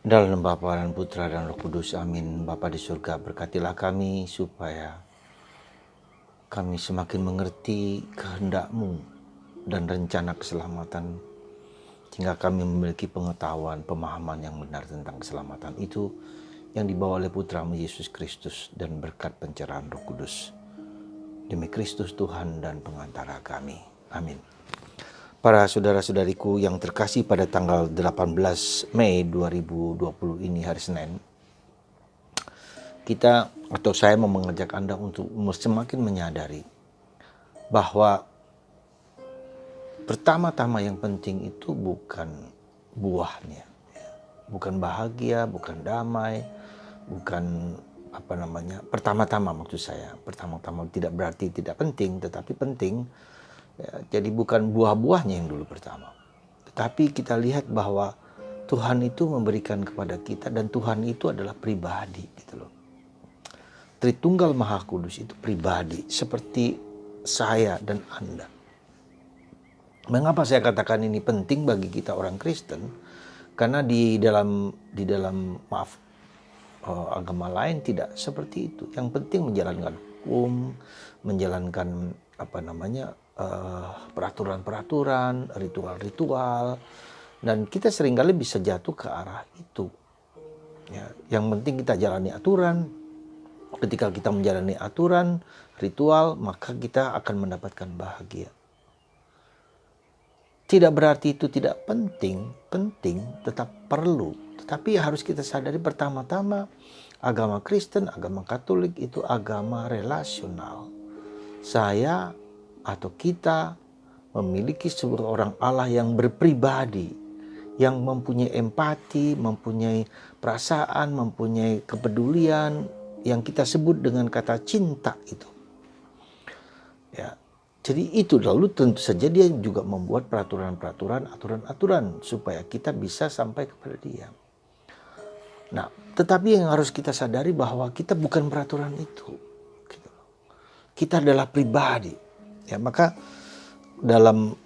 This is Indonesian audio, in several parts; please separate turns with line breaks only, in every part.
Dalam nama Bapa dan Putra dan Roh Kudus, amin. Bapa di surga, berkatilah kami supaya kami semakin mengerti kehendak-Mu dan rencana keselamatan, sehingga kami memiliki pengetahuan, pemahaman yang benar tentang keselamatan itu yang dibawa oleh Putra-Mu Yesus Kristus dan berkat pencerahan Roh Kudus. Demi Kristus Tuhan dan pengantara kami. Amin. Para saudara-saudariku yang terkasih, pada tanggal 18 Mei 2020 ini, hari Senin, saya mau mengajak Anda untuk semakin menyadari bahwa pertama-tama yang penting itu bukan buahnya, bukan bahagia, bukan damai, bukan pertama-tama maksud saya. Pertama-tama tidak berarti tidak penting, tetapi penting. Jadi bukan buah-buahnya yang dulu pertama, tetapi kita lihat bahwa Tuhan itu memberikan kepada kita, dan Tuhan itu adalah pribadi gitu loh. Tritunggal Maha Kudus itu pribadi seperti saya dan Anda. Mengapa saya katakan ini penting bagi kita orang Kristen? Karena di dalam agama lain tidak seperti itu. Yang penting menjalankan hukum, menjalankan peraturan-peraturan, ritual-ritual, dan kita seringkali bisa jatuh ke arah itu. Ya, yang penting kita jalani aturan. Ketika kita menjalani aturan, ritual, maka kita akan mendapatkan bahagia. Tidak berarti itu tidak penting, tetap perlu. Tetapi harus kita sadari pertama-tama, agama Kristen, agama Katolik itu agama relasional. Saya atau kita memiliki sebuah orang Allah yang berpribadi, yang mempunyai empati, mempunyai perasaan, mempunyai kepedulian, yang kita sebut dengan kata cinta itu. Ya, jadi itu lalu tentu saja dia juga membuat peraturan-peraturan, aturan-aturan supaya kita bisa sampai kepada Dia. Nah, tetapi yang harus kita sadari bahwa kita bukan peraturan itu. Gitu. Kita adalah pribadi. Ya, maka dalam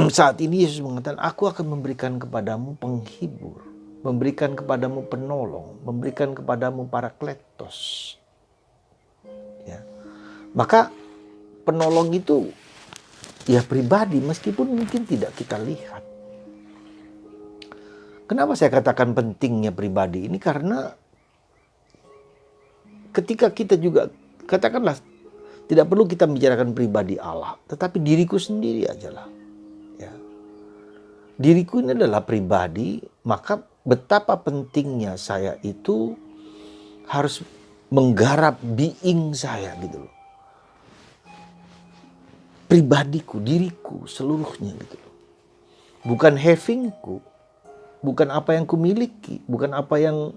saat ini Yesus mengatakan, aku akan memberikan kepadamu penghibur, memberikan kepadamu penolong, memberikan kepadamu parakletos. Ya. Maka penolong itu ya pribadi, meskipun mungkin tidak kita lihat. Kenapa saya katakan pentingnya pribadi ini? Karena ketika kita juga, katakanlah, tidak perlu kita membicarakan pribadi Allah, tetapi diriku sendiri ajalah. Ya. Diriku ini adalah pribadi, maka betapa pentingnya saya itu harus menggarap being saya gitu loh. Pribadiku, diriku seluruhnya gitu loh. Bukan havingku, bukan apa yang kumiliki, bukan apa yang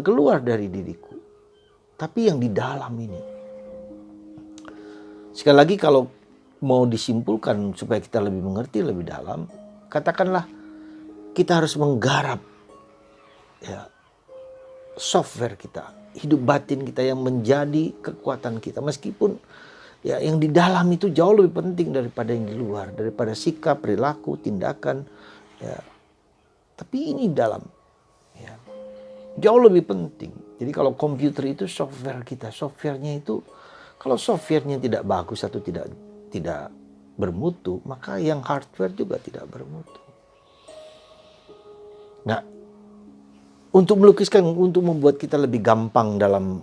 keluar dari diriku, tapi yang di dalam ini. Sekali lagi, kalau mau disimpulkan supaya kita lebih mengerti lebih dalam, katakanlah kita harus menggarap ya, software kita, hidup batin kita yang menjadi kekuatan kita. Meskipun ya yang di dalam itu jauh lebih penting daripada yang di luar, daripada sikap, perilaku, tindakan. Ya. Tapi ini dalam ya, jauh lebih penting. Jadi kalau komputer itu software kita, softwarenya itu kalau softwarenya tidak bagus atau tidak bermutu, maka yang hardware juga tidak bermutu. Nah, untuk membuat kita lebih gampang dalam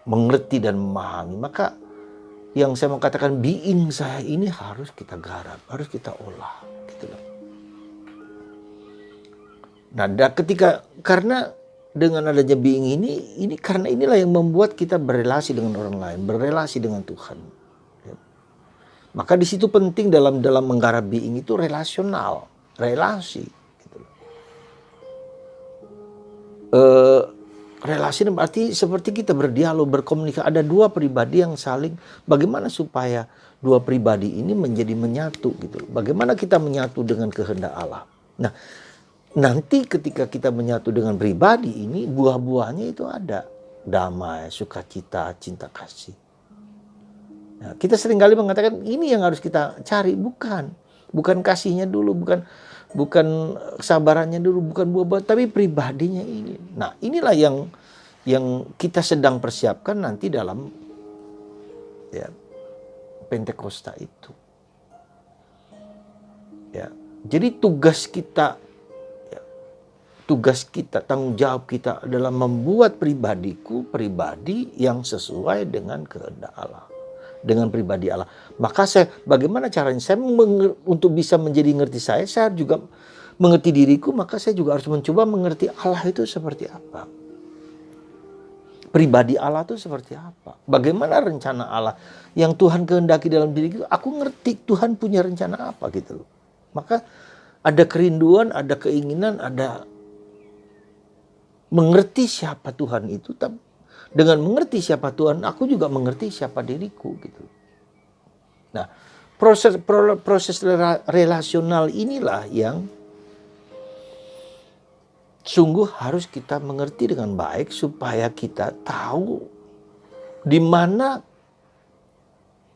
mengerti dan memahami, maka yang saya mau katakan, being saya ini harus kita garap, harus kita olah, gitu loh. Nah, karena dengan adanya being ini karena inilah yang membuat kita berrelasi dengan orang lain, berrelasi dengan Tuhan. Ya. Maka di situ penting dalam menggarap being itu relasional, relasi. Gitu. Relasi berarti seperti kita berdialog, berkomunikasi. Ada dua pribadi yang saling, bagaimana supaya dua pribadi ini menjadi menyatu gitu. Bagaimana kita menyatu dengan kehendak Allah. Nah, nanti ketika kita menyatu dengan pribadi ini, buah-buahnya itu ada. Damai, sukacita, cinta kasih. Nah, kita seringkali mengatakan ini yang harus kita cari. Bukan. Bukan kasihnya dulu, bukan kesabarannya dulu, bukan buah-buah, tapi pribadinya ini. Nah, inilah yang kita sedang persiapkan nanti dalam ya Pentakosta itu. Ya. Jadi tugas kita, tanggung jawab kita adalah membuat pribadi yang sesuai dengan kehendak Allah, dengan pribadi Allah. Maka bagaimana caranya saya untuk bisa menjadi ngerti saya juga mengerti diriku, maka saya juga harus mencoba mengerti Allah itu seperti apa. Pribadi Allah itu seperti apa? Bagaimana rencana Allah yang Tuhan kehendaki dalam diriku? Aku ngerti Tuhan punya rencana apa gitu loh. Maka ada kerinduan, ada keinginan, ada mengerti siapa Tuhan itu. Dengan mengerti siapa Tuhan, aku juga mengerti siapa diriku gitu. Nah, proses relasional inilah yang sungguh harus kita mengerti dengan baik supaya kita tahu di mana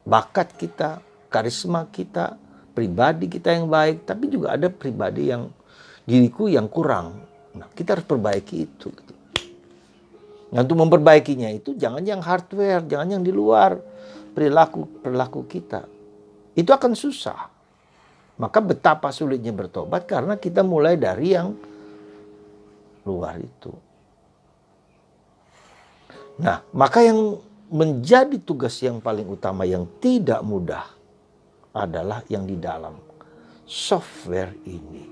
bakat kita, karisma kita, pribadi kita yang baik, tapi juga ada pribadi yang diriku yang kurang. Nah, kita harus perbaiki itu. Nah, untuk memperbaikinya itu jangan yang hardware, jangan yang di luar, perilaku kita. Itu akan susah. Maka betapa sulitnya bertobat karena kita mulai dari yang luar itu. Nah, maka yang menjadi tugas yang paling utama yang tidak mudah adalah yang di dalam software ini.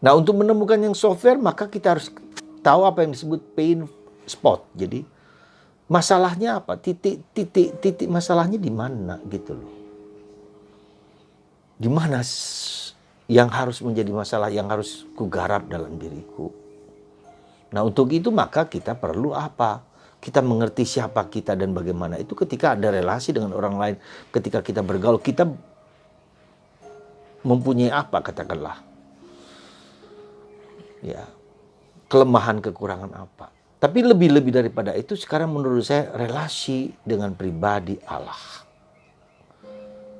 Nah, untuk menemukan yang software maka kita harus tahu apa yang disebut pain spot. Jadi masalahnya apa? Titik masalahnya di mana gitu loh. Di mana yang harus menjadi masalah, yang harus kugarap dalam diriku. Nah, untuk itu maka kita perlu apa? Kita mengerti siapa kita dan bagaimana itu ketika ada relasi dengan orang lain. Ketika kita bergaul, kita mempunyai apa katakanlah. Ya, kelemahan, kekurangan apa. Tapi lebih daripada itu sekarang menurut saya relasi dengan pribadi Allah.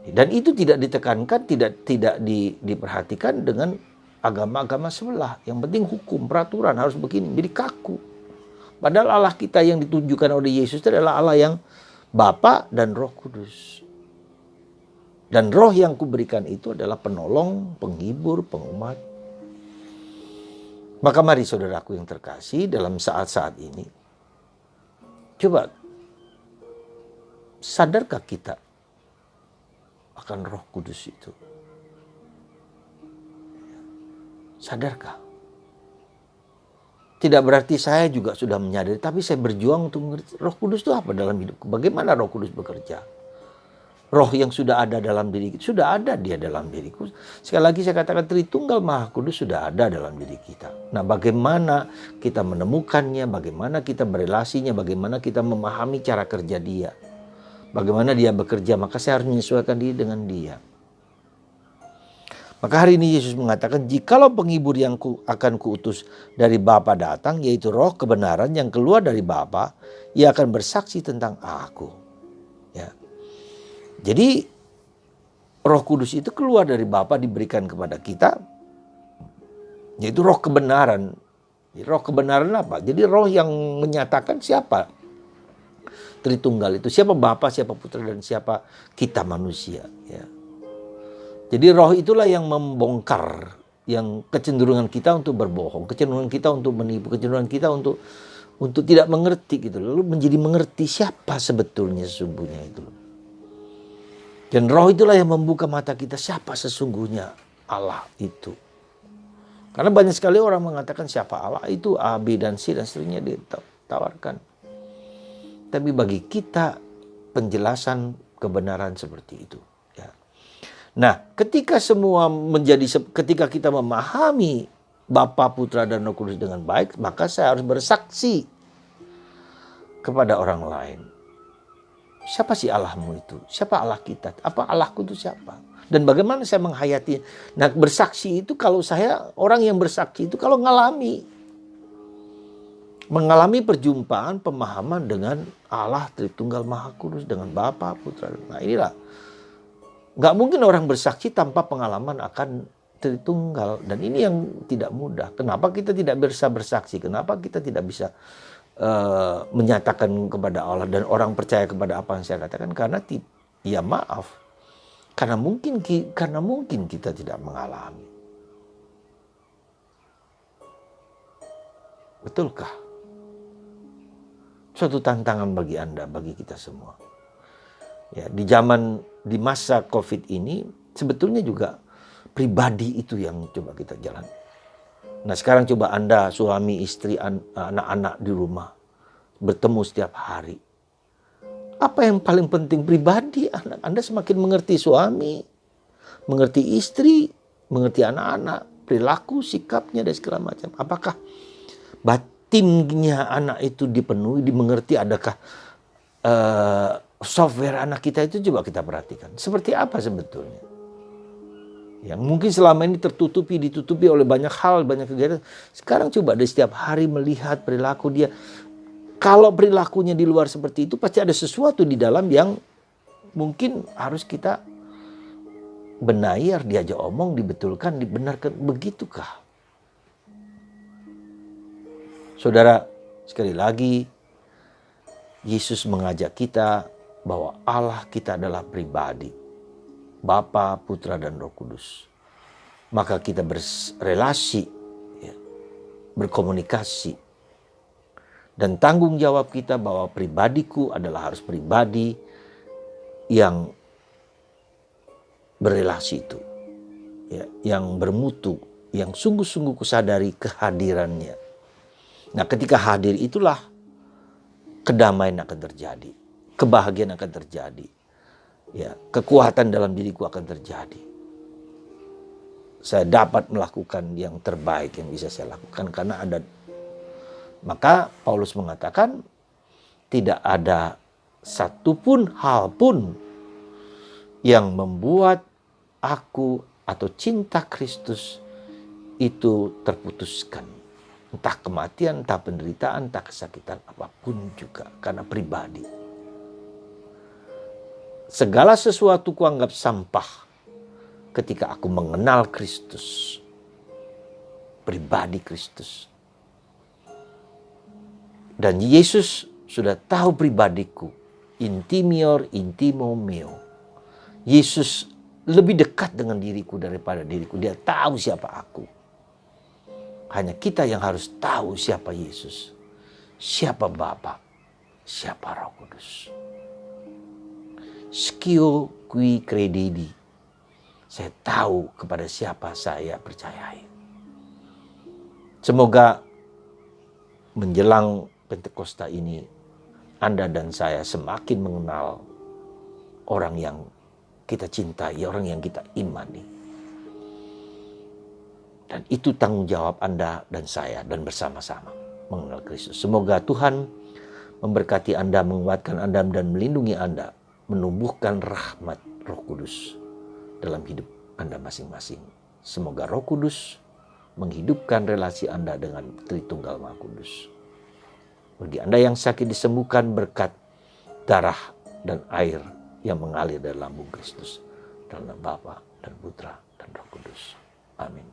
Dan itu tidak ditekankan, tidak diperhatikan dengan agama-agama sebelah. Yang penting hukum, peraturan harus begini, jadi kaku. Padahal Allah kita yang ditunjukkan oleh Yesus itu adalah Allah yang Bapa dan Roh Kudus. Dan roh yang kuberikan itu adalah penolong, penghibur, pengumat. Maka mari saudaraku yang terkasih dalam saat-saat ini, coba sadarkah kita akan Roh Kudus itu? Sadarkah? Tidak berarti saya juga sudah menyadari, tapi saya berjuang untuk mengerti Roh Kudus itu apa dalam hidupku. Bagaimana Roh Kudus bekerja? Roh yang sudah ada dalam diri kita, sudah ada dia dalam diriku. Sekali lagi saya katakan Tritunggal Maha Kudus sudah ada dalam diri kita. Nah, bagaimana kita menemukannya, bagaimana kita berelasinya, bagaimana kita memahami cara kerja dia. Bagaimana dia bekerja, maka saya harus menyesuaikan diri dengan dia. Maka hari ini Yesus mengatakan, jikalau penghibur yang akan kuutus dari Bapa datang, yaitu roh kebenaran yang keluar dari Bapa, ia akan bersaksi tentang aku. Ya. Jadi Roh Kudus itu keluar dari Bapa diberikan kepada kita, yaitu roh kebenaran. Jadi, roh kebenaran apa? Jadi roh yang menyatakan siapa Tritunggal itu, siapa Bapa, siapa Putra, dan siapa kita manusia. Ya. Jadi roh itulah yang membongkar, yang kecenderungan kita untuk berbohong, kecenderungan kita untuk menipu, kecenderungan kita untuk tidak mengerti gitu. Lalu menjadi mengerti siapa sebetulnya sesungguhnya itu. Dan roh itulah yang membuka mata kita siapa sesungguhnya Allah itu. Karena banyak sekali orang mengatakan siapa Allah itu A, B, dan C dan seterusnya ditawarkan. Tapi bagi kita penjelasan kebenaran seperti itu. Ya. Nah, ketika ketika kita memahami Bapa, Putra, dan Roh Kudus dengan baik, maka saya harus bersaksi kepada orang lain. Siapa sih Allahmu itu? Siapa Allah kita? Apa Allahku itu siapa? Dan bagaimana saya menghayati? Nah, bersaksi itu kalau orang yang bersaksi itu kalau mengalami perjumpaan, pemahaman dengan Allah Tritunggal Maha Kudus, dengan Bapa, Putra. Nah, inilah Nggak mungkin orang bersaksi tanpa pengalaman akan Tritunggal. Dan ini yang tidak mudah. Kenapa kita tidak bisa bersaksi? Kenapa kita tidak bisa menyatakan kepada Allah dan orang percaya kepada apa yang saya katakan? Karena ya maaf, karena mungkin kita tidak mengalami. Betulkah? Suatu tantangan bagi Anda, bagi kita semua. Ya, di masa COVID ini sebetulnya juga pribadi itu yang coba kita jalan. Nah, sekarang coba Anda, suami, istri, anak-anak di rumah bertemu setiap hari. Apa yang paling penting? Pribadi anak Anda semakin mengerti suami, mengerti istri, mengerti anak-anak, perilaku, sikapnya dan segala macam. Apakah batinnya anak itu dipenuhi, dimengerti? Adakah software anak kita itu coba kita perhatikan. Seperti apa sebetulnya? Yang mungkin selama ini ditutupi oleh banyak hal, banyak kegiatan. Sekarang coba deh setiap hari melihat perilaku dia. Kalau perilakunya di luar seperti itu, pasti ada sesuatu di dalam yang mungkin harus kita benahi, harus diajak omong, dibetulkan, dibenarkan. Begitukah? Saudara, sekali lagi, Yesus mengajak kita bahwa Allah kita adalah pribadi. Bapa, Putra, dan Roh Kudus. Maka kita berrelasi, ya, berkomunikasi. Dan tanggung jawab kita bahwa pribadiku adalah harus pribadi yang berelasi itu. Ya, yang bermutu, yang sungguh-sungguh kusadari kehadirannya. Nah, ketika hadir itulah kedamaian akan terjadi. Kebahagiaan akan terjadi. Ya, kekuatan dalam diriku akan terjadi. Saya dapat melakukan yang terbaik yang bisa saya lakukan karena ada. Maka Paulus mengatakan tidak ada satupun hal pun yang membuat aku atau cinta Kristus itu terputuskan. Entah kematian, entah penderitaan, entah kesakitan, apapun juga karena pribadi. Segala sesuatu kuanggap sampah ketika aku mengenal Kristus. Pribadi Kristus. Dan Yesus sudah tahu pribadiku. Intimior intimo meo. Yesus lebih dekat dengan diriku daripada diriku. Dia tahu siapa aku. Hanya kita yang harus tahu siapa Yesus. Siapa Bapa. Siapa Roh Kudus. Scio qui credidi. Saya tahu kepada siapa saya percayai. Semoga menjelang Pentakosta ini Anda dan saya semakin mengenal orang yang kita cintai, orang yang kita imani. Dan itu tanggung jawab Anda dan saya dan bersama-sama mengenal Kristus. Semoga Tuhan memberkati Anda, menguatkan Anda dan melindungi Anda. Menumbuhkan rahmat Roh Kudus dalam hidup Anda masing-masing. Semoga Roh Kudus menghidupkan relasi Anda dengan Tritunggal Maha Kudus. Bagi Anda yang sakit disembuhkan berkat darah dan air yang mengalir dari lambung Kristus. Dalam nama Bapa dan Putra dan Roh Kudus. Amin.